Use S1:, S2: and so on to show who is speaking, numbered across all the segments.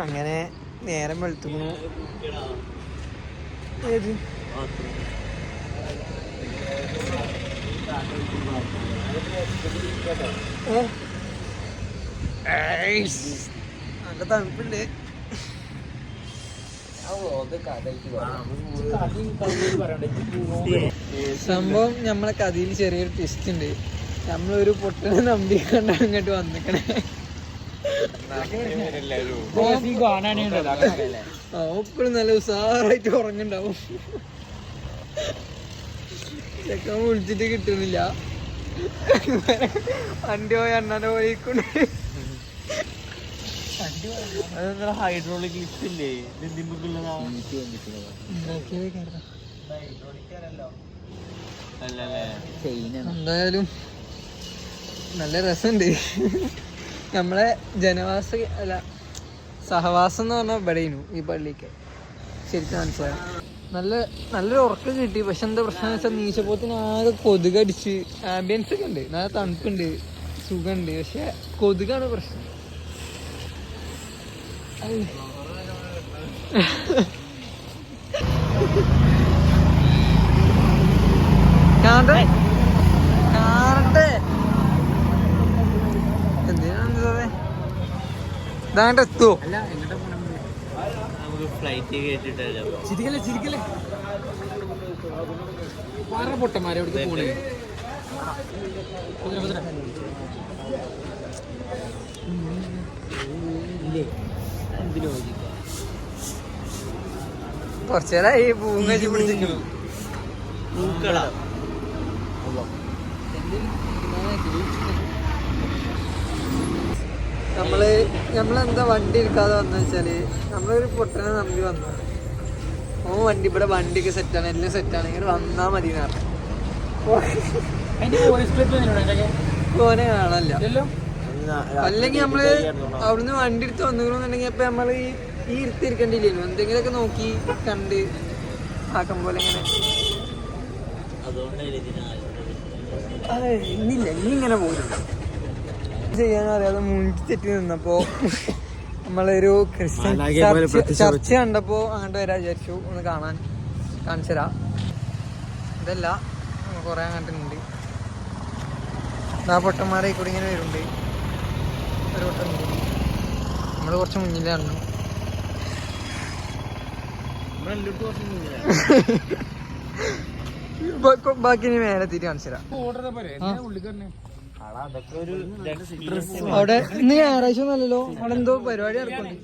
S1: അങ്ങനെ നേരം വെളുത്തുന്നു. ഏത് നല്ല തണുപ്പുണ്ട്. സംഭവം നമ്മളെ കഥയിൽ ചെറിയൊരു ട്വിസ്റ്റ് ഉണ്ട്. നമ്മളൊരു പൊട്ടനെ നമ്പി കണ്ടാണ് ഇങ്ങോട്ട് വന്നിക്കണേ. ഇപ്പോഴും നല്ല ഉസാറായിട്ട് ഉറങ്ങുണ്ടാവും. ചെക്കൻ വിളിച്ചിട്ട് കിട്ടുന്നില്ല. വണ്ടി പോയി അണ്ണാനെ പോയിക്കൊണ്ട്
S2: ഹൈഡ്രോളിക് ലിഫ്റ്റ് ഇല്ലേ?
S1: എന്തായാലും നല്ല രസമുണ്ട്. നമ്മളെ ജനവാസ അല്ല സഹവാസം എന്ന് പറഞ്ഞാൽ ഇവിടെയായിരുന്നു ഈ പള്ളിക്ക്. ശരിക്കും മനസ്സിലായി. നല്ലൊരു ഉറക്കം കിട്ടി. പക്ഷെ എന്താ പ്രശ്നം എന്ന് വെച്ചാൽ നീച്ചപ്പോത്തിന് ആകെ കൊതുകടിച്ച്. ആംബിയൻസ് ഒക്കെ ഉണ്ട്, നല്ല തണുപ്പുണ്ട്, സുഖമുണ്ട്. പക്ഷെ കൊതുകാണ് പ്രശ്നം. എന്തിനാണ് എത്തുവോ?
S2: ഫ്ലൈറ്റ് കേട്ടിട്ടല്ലോ.
S1: ചിരിക്കല്ലേ പൊട്ടന്മാരെ എവിടേക്ക് പോണേ? കുറച്ചേരായി പൂവും കഴിച്ച് പിടിച്ചിരിക്കുന്നു. നമ്മളെന്താ വണ്ടി എടുക്കാതെ വന്നു വെച്ചാല് നമ്മളൊരു പൊട്ടനെ നമ്പി വന്നു. വണ്ടി ഇവിടെ വണ്ടിയൊക്കെ സെറ്റാണ്, എല്ലാം സെറ്റാണ്, ഇങ്ങനെ വന്നാ മതി എന്ന് ഓനെ കാണാനില്ല. അല്ലെങ്കിൽ നമ്മള് അവിടുന്ന് വണ്ടി എടുത്ത് വന്നുണ്ടെങ്കിൽ അപ്പൊ നമ്മള് ഈ ഇരുത്തിരിക്കണ്ടില്ലല്ലോ. എന്തെങ്കിലുമൊക്കെ നോക്കി കണ്ട് ആക്കം പോലെ ഇങ്ങനെ. ഇന്നില്ല, ഇങ്ങനെ പോലും ചെയ്യാനറിയാതെ മുൻപ് തെറ്റി നിന്നപ്പോ നമ്മളൊരു ക്രിസ്ത്യൻ ചർച്ച കണ്ടപ്പോ അങ്ങോട്ട് വരാൻ വിചാരിച്ചു. ഒന്ന് കാണിച്ചു തരാം. ഇതല്ല, കൊറേ അങ്ങോട്ടുണ്ട്. ആ പൊട്ടന്മാരെ കൂടി ഇങ്ങനെ വരുന്നുണ്ട്. ഒരു പൊട്ടൻ നമ്മള് കുറച്ച് മുന്നിലാണ്. ബാക്കി ഇനി മേലെ എത്തിയിട്ട് കാണിച്ചു തരാം. അവിടെ ഇന്ന് ഞായറാഴ്ച ഒന്നല്ലോ, അവിടെ എന്തോ പരിപാടി നടക്കുന്നുണ്ട്.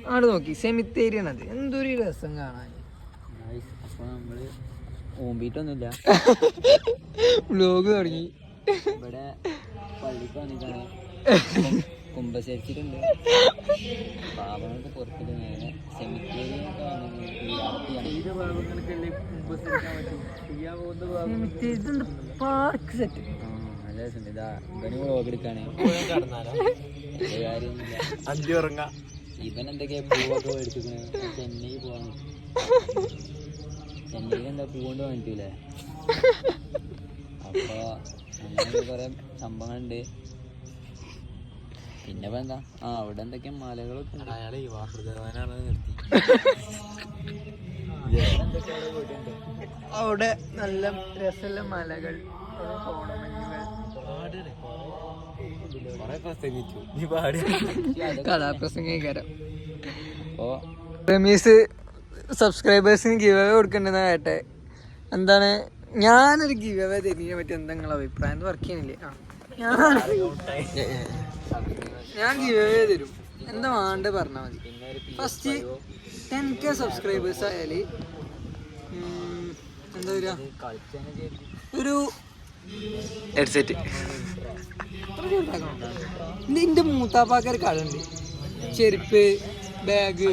S1: അവിടെ നോക്കി സെമിത്തേരിയാണത്. എന്തൊരു രസം കാണാൻ.
S2: ഓമ്പിട്ടൊന്നുമില്ല,
S1: വ്ലോഗ് തുടങ്ങി.
S2: ഇവിടെ പള്ളിക്ക് വന്നിട്ടാണ് കുമ്പസരിച്ചിട്ടുണ്ട്. പാപങ്ങൾക്ക് പുറത്തിട്ട് നേരെ സെമിത്തേരി
S1: പാർക്ക് സെറ്റ്.
S2: നല്ല രസമുണ്ട്. ഇതാ ഇവന് വ്ലോഗ് എടുക്കാണ്. കാര്യമൊന്നുമില്ല. ഇവൻ എന്തൊക്കെയാ പൂവൊക്കെ മേടിച്ചിരിക്കണേ. ചെന്നൈ പോവാണ്. ചെന്നൈയിൽ എന്താ പൂവുകൊണ്ട് വാങ്ങിക്കൂലേ? അപ്പൊ അങ്ങനെ കുറെ സംഭവങ്ങളുണ്ട്. പിന്നെ ഇപ്പൊ എന്താ അവിടെ എന്തൊക്കെയാ മലകളൊക്കെ ഉണ്ട്.
S1: അവിടെ നല്ല രസമുള്ള മലകൾ, കഥാപ്രസംഗീകരം.
S2: അപ്പോ
S1: റമീസ് സബ്സ്ക്രൈബേഴ്സിന് ഗിവ് അവേ കൊടുക്കണ്ടെന്നാ കേട്ടെ. എന്താണ്, ഞാനൊരു ഗിവ് അവേ തരുന്നതിനെ പറ്റി എന്താ നിങ്ങളെ അഭിപ്രായം? വർക്ക് ചെയ്യുന്നില്ലേ? ഞാൻ ഗിവ് അവേ തരും. എന്താ വേണ്ട പറഞ്ഞാൽ മതി. ഫസ്റ്റ് 10K സബ്സ്ക്രൈബേഴ്സ് ആയാല് എന്താ വരിക? ഒരു ഹെഡ്സെറ്റ്. എൻ്റെ മൂത്താപ്പാക്കൊരു കടയുണ്ട്, ചെരുപ്പ്, ബാഗ്,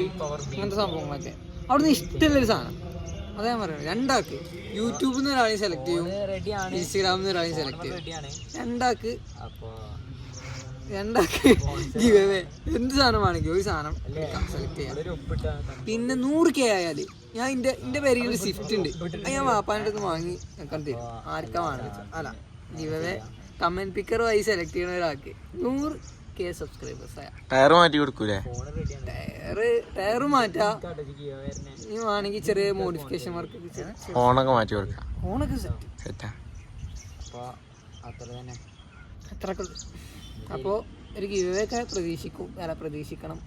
S1: അങ്ങനത്തെ സംഭവങ്ങളൊക്കെ. അവിടുന്ന് ഇഷ്ടമുള്ളൊരു സാധനം അതാ ഞാൻ പറയുന്നത്. രണ്ടാൾക്ക് യൂട്യൂബിൽ നിന്ന് ഒരാളെയും സെലക്ട് ചെയ്യും, ഇൻസ്റ്റാഗ്രാമിൽ നിന്ന് ഒരാളെയും സെലക്ട് ചെയ്യും. രണ്ടാൾക്ക് രണ്ടാൾക്ക് ഗിവ് അവേ എന്ത് സാധനം വേണമെങ്കിൽ ഒരു സാധനം സെലക്ട് ചെയ്യാം. പിന്നെ 100K ആയാൽ ഞാൻ എൻ്റെ പേരിൽ ഒരു സ്വിഫ്റ്റ് ഉണ്ട്, അത് ഞാൻ വാപ്പാൻ്റെ അടുത്ത് വാങ്ങി കണ്ടു തരും. ആർക്കാ വേണമെന്ന് അല്ല ഗിവ് അവേ കമന്റ് പിക്കർ വഴി സെലക്ട് ചെയ്യണ ഒരാൾക്ക് 100K സബ്സ്ക്രൈബേഴ്സ് ആയ
S3: ടയർ മാറ്റി കൊടുക്കൂലേ?
S1: ടയർ മാറ്റാ, ഇനി വേണമെങ്കിൽ ചെറിയ മോഡിഫിക്കേഷൻ വർക്ക്
S3: ഫോണൊക്കെ മാറ്റി കൊടുക്കാം.
S1: ഫോണൊക്കെ
S3: സെറ്റാ.
S1: അത്രയൊക്കെ. അപ്പോൾ ഒരു ഗിവ് അവേ ഒക്കെ പ്രതീക്ഷിക്കണം.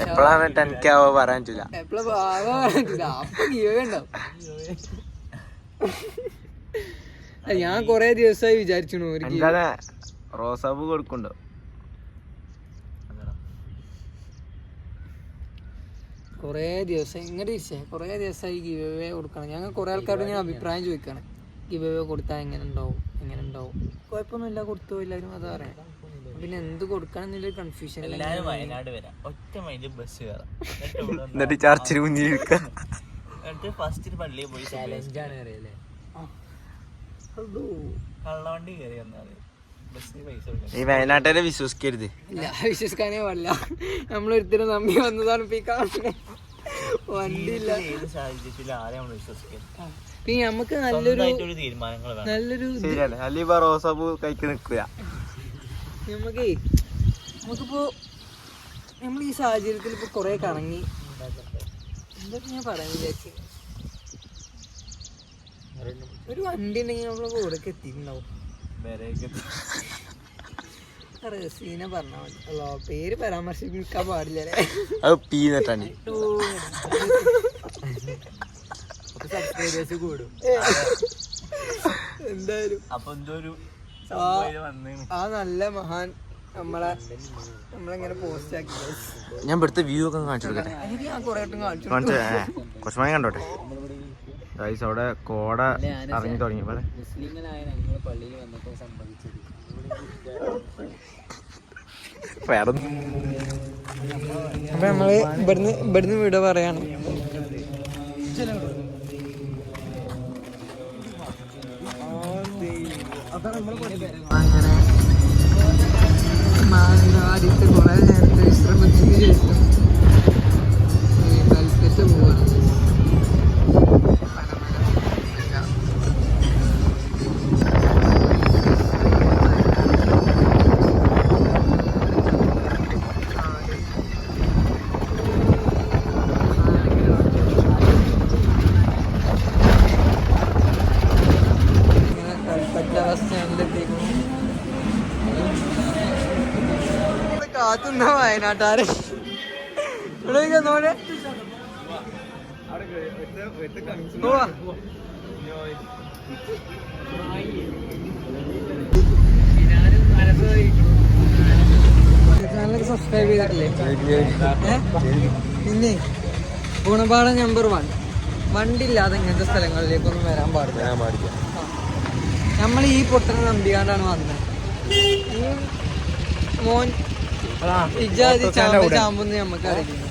S3: എപ്പോഴാണ് 10K ആവുക പറയാൻ പറ്റില്ല.
S1: എപ്പോഴും പറ്റില്ല, അപ്പൊ ഗിവ് അവേ ഉണ്ടാവും. ഞാൻ കൊറേ ദിവസമായി വിചാരിച്ചു
S3: റോസാപ്പൂ കൊടുക്കണ്ടോ?
S1: കൊറേ ദിവസം ഇങ്ങോട്ട് കൊറേ ദിവസമായി ഗിവ് അവേ കൊടുക്കണം. ഞങ്ങൾ കുറെ ആൾക്കാരോട് ഞാൻ അഭിപ്രായം ചോദിക്കാണ്, ഗിവ് അവേ കൊടുത്താൽ എങ്ങനെ ഉണ്ടാവും. കുഴപ്പമൊന്നുമില്ല, കൊടുത്തു എല്ലാവരും അത് പറയാം. പിന്നെ എന്ത് കൊടുക്കണം എന്നുള്ളൊരു കൺഫ്യൂഷൻ.
S2: വയനാട് വരാം, ഒറ്റ മൈൻഡ് ബസ് കയറാം,
S3: എന്നിട്ട് ചർച്ചിന് മുന്നിൽ
S2: ഫസ്റ്റ് പള്ളിയിൽ പോയി ചാലഞ്ചാണ് അറിയല്ലേ, കള്ളവണ്ടി കയറി വന്നാല് ബസ്സിന് പൈസ കൊടുക്കണം.
S3: ഈ വയനാട്ടിലെ വിശ്വസിക്കരുത്.
S1: ഇല്ല, വിശ്വസിക്കാനേ പാടില്ല. നമ്മളൊരുത്തരും നമ്പി വന്നതാണ് വണ്ടി ഇല്ല.
S2: ഏത് സാഹചര്യത്തിൽ ആരെ നമ്മൾ വിശ്വസിക്കരുത്.
S1: പിന്നെ നമുക്ക് നല്ലൊരു
S3: റോസാപ്പൂ കൈക്ക് നിൽക്കുക.
S1: നമുക്കിപ്പോ നമ്മൾ ഈ സാഹചര്യത്തിൽ ഇപ്പൊ കൊറേ കറങ്ങി എന്തൊക്കെ ഞാൻ പറയാൻ വിചാരിച്ചു. ഒരു വണ്ടി ഉണ്ടെങ്കിൽ നമ്മളെ കൂടെയൊക്കെ എത്തിയിട്ടുണ്ടാവും. റസീന പറഞ്ഞാൽ മതി. പേര് പരാമർശിക്കാൻ പാടില്ല. സബ്സ്ക്രൈബേഴ്സ് കൂടും എന്തായാലും. ആ നല്ല മഹാൻ നമ്മളെങ്ങനെ പോസ്റ്റ് ആക്കി.
S3: ഞാൻ ഇവിടുത്തെ വ്യൂ ഒക്കെ കാണിച്ചു കൊടുക്കട്ടെ.
S1: ഞാൻ കൊറേ കാണിച്ചു
S3: കുറച്ച് മണി കണ്ടോട്ടെ. അവിടെ കോട ഇറങ്ങി തുടങ്ങി.
S2: പള്ളിയിൽ വന്നപ്പോൾ സംഭവിച്ചത്
S1: അപ്പൊ നമ്മള് ഇവിടുന്ന് വിട പറയാണ്. അങ്ങനെ മാനന്തവാടിയിട്ട് കുറെ നേരത്തെ വിശ്രമത്തിന് ശേഷം കൽപ്പറ്റ പോവാണ്. കാത്തുന്ന വയനാട്ടാര് ചാനൽ സബ്സ്ക്രൈബ് ചെയ്തിട്ടില്ലേ? പിന്നെ ഗുണപാഠം നമ്പർ 1, വണ്ടി ഇല്ലാതെ ഇങ്ങനത്തെ സ്ഥലങ്ങളിലേക്കൊന്നും വരാൻ പാടില്ല. നമ്മൾ ഈ പൊട്ടനെ നമ്പിക്കാണ്ടാണ് വന്നത്. ഈ മോൻ ഇജാതി ചാമ്പൊന്ന് നമുക്ക് അറിയില്ല.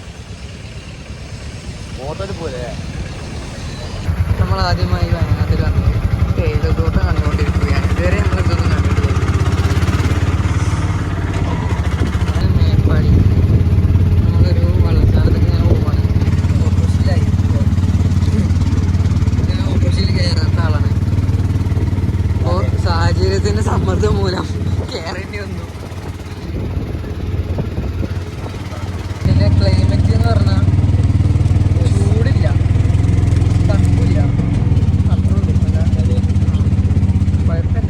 S1: നമ്മൾ ആദ്യമായി വയനാട്ടിൽ വന്നു തേയിലത്തോട്ടം കണ്ടുകൊണ്ടിരിക്കുകയാണ്. ഇതുവരെ നമ്മൾ ഇതൊന്നും കണ്ടിട്ടില്ല. മേപ്പാടി നമ്മളൊരു വെള്ളച്ചാട്ടത്തേക്ക് ഞാൻ പോവാണ്. ഞാൻ ഓട്ടോറിക്ഷയിൽ കയറാത്ത ആളാണ്. അപ്പോൾ സാഹചര്യത്തിൻ്റെ സമ്മർദ്ദം മൂലം കയറേണ്ടി വന്നു. പിന്നെ ക്ലൈമറ്റ് എന്ന് പറഞ്ഞാൽ ചൂടില്ല, തണുപ്പില്ല, അത്രയുള്ളൂ. കുഴപ്പമില്ല.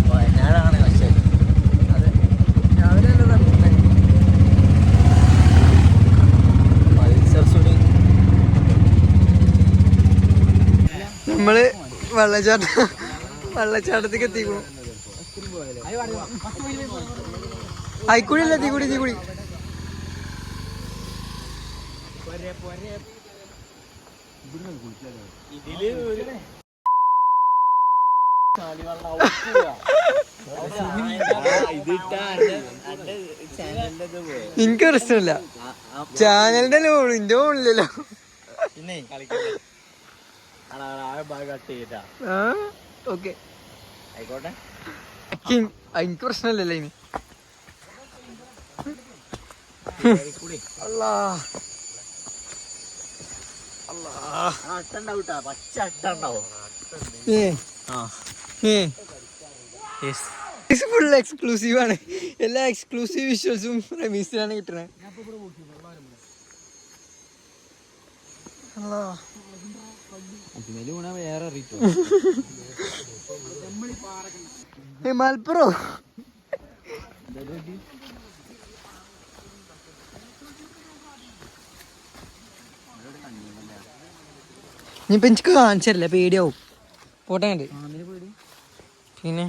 S2: വയനാടാണ് പക്ഷേ
S1: അതെ, രാവിലെ തന്നെ തണുപ്പുണ്ടായിരുന്നു. നമ്മള് വെള്ളച്ചാട്ടത്തേക്ക് എത്തിക്കണു. ആയിക്കൂടി അല്ല, തീകൂടി എനിക്ക് പ്രശ്നമില്ല. ചാനലിന്റെ ലോൺ ഇന്റെ ഫോണില്ലല്ലോ.
S2: കട്ട് ചെയ്താ
S1: ഓക്കെ
S2: ആയിക്കോട്ടെ.
S1: എനിക്ക് പ്രശ്നമില്ലല്ലോ ഇനി. അല്ലാ ഫുൾ എക്സ്ക്ലൂസീവ് ആണ്. എല്ലാ എക്സ്ക്ലൂസീവ് വിഷ്വൽസും റമീസിലാണ് കിട്ടണേ.
S2: വേറെ അറിയിട്ടോ
S1: മലപ്പുറോ ഇനിയിപ്പോ എനിക്ക് കാണിച്ചല്ലേ പേടിയാവും. പോട്ടെ കണ്ട് പിന്നെ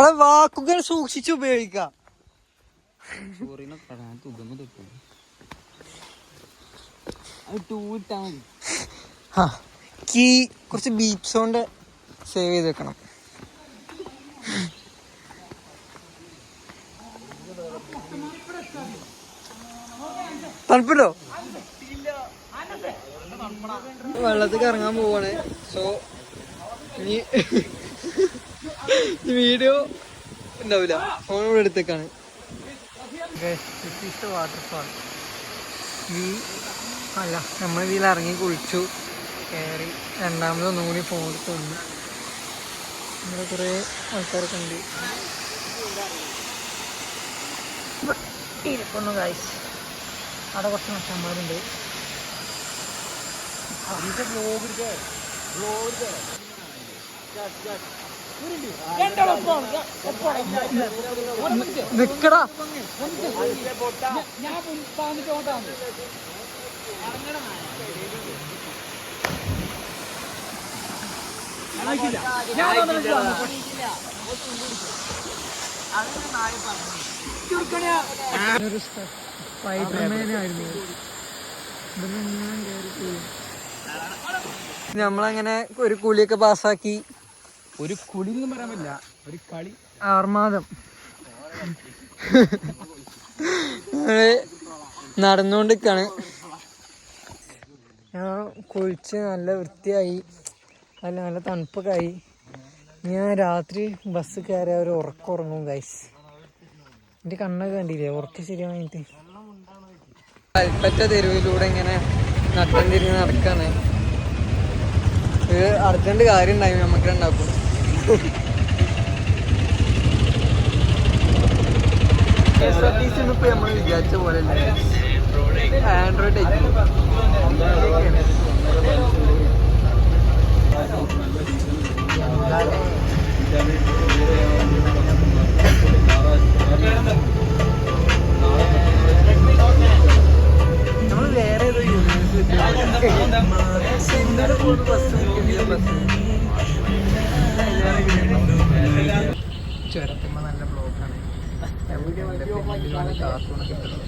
S1: അതെ വാക്കുകൾ സൂക്ഷിച്ച് ഉപയോഗിക്കാം. കീ കുറച്ച് ബീപ്സ് കൊണ്ട് സേവ് ചെയ്ത് വെക്കണം. തണുപ്പല്ലോ. വെള്ളത്തിൽ ഇറങ്ങാൻ പോവാണ്. സോ ഇനി വീഡിയോ ഉണ്ടാവില്ല, ഫോൺ ഇവിടെ എടുത്തേക്കാണ്. വാട്ടർഫാൾ അല്ല, നമ്മൾ ഇതിൽ ഇറങ്ങി കുളിച്ചു കയറി രണ്ടാമതൊന്നും കൂടി ഫോൺ എടുത്ത് വന്നു. ഇവിടെ കുറേ ആൾക്കാരൊക്കെ ഉണ്ട്. ഇരിക്കുന്നു ഗൈസ്. അവിടെ കുറച്ച് മച്ചന്മാരുണ്ട്. നിക്കടാ സ്പൈഡർമാനായിരുന്നു. നമ്മളങ്ങനെ ഒരു കുളിയൊക്കെ പാസ്സാക്കി.
S2: ഒരു കുളി എന്ന് പറയാൻ പറ്റില്ല, ഒരു കളി
S1: ആർമാദം നടന്നുകൊണ്ടിരിക്കാണ്. ഞാൻ കുളിച്ച് നല്ല വൃത്തിയായി, നല്ല തണുപ്പൊക്കെ ആയി. ഞാൻ രാത്രി ബസ് കയറിയ ഒരു ഉറങ്ങും ഗൈസ്. എൻ്റെ കണ്ണൊക്കെ കണ്ടില്ലേ ഉറക്കം ശരിയായിട്ട്. കൽപ്പറ്റ തെരുവിലൂടെ ഇങ്ങനെ നട്ടം തിരിഞ്ഞ് നടക്കാണ്. ഒരു അർജന്റ് കാര്യം ഉണ്ടായി നമുക്ക് ഉണ്ടാക്കും. KSRTC ഇപ്പൊ നമ്മൾ വിചാരിച്ച പോലെ ആൻഡ്രോയിഡ് നമ്മൾ വേറെ ഏതോ യൂണിവേഴ്സിറ്റി ചുരത്തുമ്പോ നല്ല ബ്ലോക്കാണ്. കാർട്ടൂണൊക്കെ ഇട്ടുള്ളത്.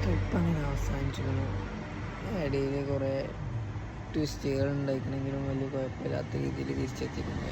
S1: ട്രിപ്പ് അങ്ങനെ അവസാനിച്ചിരുന്നു. ഇടയിൽ കുറേ ട്വിസ്റ്റുകൾ ഉണ്ടായിരിക്കണമെങ്കിലും വലിയ കുഴപ്പമില്ലാത്ത രീതിയിൽ തിരിച്ചെത്തിയിരുന്നു.